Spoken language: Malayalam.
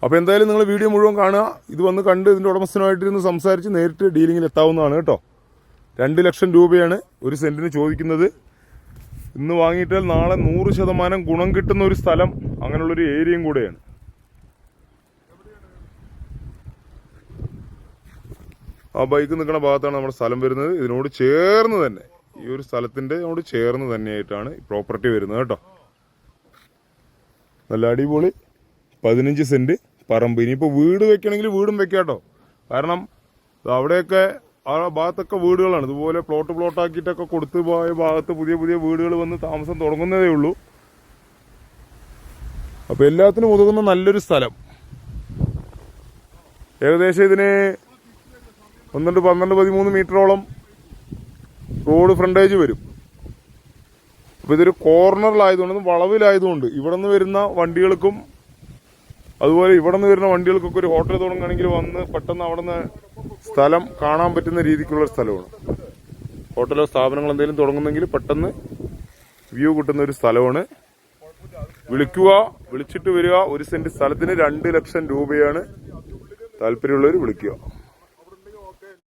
അപ്പോൾ എന്തായാലും നിങ്ങൾ വീഡിയോ മുഴുവൻ കാണുക. ഇത് വന്ന് കണ്ട് ഇതിൻ്റെ ഉടമസ്ഥനുമായിട്ടിരുന്ന് സംസാരിച്ച് നേരിട്ട് ഡീലിങ്ങിൽ എത്താവുന്നതാണ് കേട്ടോ. 2 ലക്ഷം രൂപയാണ് ഒരു സെൻറ്റിന് ചോദിക്കുന്നത്. ഇന്ന് വാങ്ങിയിട്ടാൽ നാളെ 100% ഗുണം കിട്ടുന്ന ഒരു സ്ഥലം, അങ്ങനെയുള്ളൊരു ഏരിയയും കൂടെയാണ്. ആ ബൈക്ക് നിൽക്കുന്ന ഭാഗത്താണ് നമ്മുടെ സ്ഥലം വരുന്നത്. ഇതിനോട് ചേർന്ന് തന്നെ, ഈ ഒരു സ്ഥലത്തിൻ്റെ ചേർന്ന് തന്നെയായിട്ടാണ് ഈ പ്രോപ്പർട്ടി വരുന്നത് കേട്ടോ. നല്ല അടിപൊളി 15 സെൻറ്റ് പറമ്പ്. ഇനിയിപ്പോൾ വീട് വെക്കണമെങ്കിൽ വീടും വെക്കാം കേട്ടോ. കാരണം അവിടെയൊക്കെ ആ ഭാഗത്തൊക്കെ വീടുകളാണ്. ഇതുപോലെ പ്ലോട്ടാക്കിയിട്ടൊക്കെ കൊടുത്തു പോയ ഭാഗത്ത് പുതിയ പുതിയ വീടുകൾ വന്ന് താമസം തുടങ്ങുന്നതേ ഉള്ളൂ. അപ്പോൾ എല്ലാത്തിനും ഉതകുന്ന നല്ലൊരു സ്ഥലം. ഏകദേശം ഇതിന് 12, 13 മീറ്ററോളം റോഡ് ഫ്രണ്ടേജ് വരും. അപ്പോൾ ഇതൊരു കോർണറിലായതുകൊണ്ട്, വളവിലായതുകൊണ്ട് ഇവിടെ നിന്ന് വരുന്ന വണ്ടികൾക്കും അതുപോലെ ഇവിടെ നിന്ന് വരുന്ന വണ്ടികൾക്കൊക്കെ ഒരു ഹോട്ടൽ തുടങ്ങുകയാണെങ്കിൽ വന്ന് പെട്ടെന്ന് അവിടെ നിന്ന് സ്ഥലം കാണാൻ പറ്റുന്ന രീതിക്കുള്ള സ്ഥലമാണ്. ഹോട്ടലോ സ്ഥാപനങ്ങളോ എന്തെങ്കിലും തുടങ്ങുന്നെങ്കിൽ പെട്ടെന്ന് വ്യൂ കിട്ടുന്ന ഒരു സ്ഥലമാണ്. വിളിക്കുക, വിളിച്ചിട്ട് വരിക. 1 സെന്റ് സ്ഥലത്തിന് 2 ലക്ഷം രൂപയാണ്. താല്പര്യമുള്ളവർ വിളിക്കുക.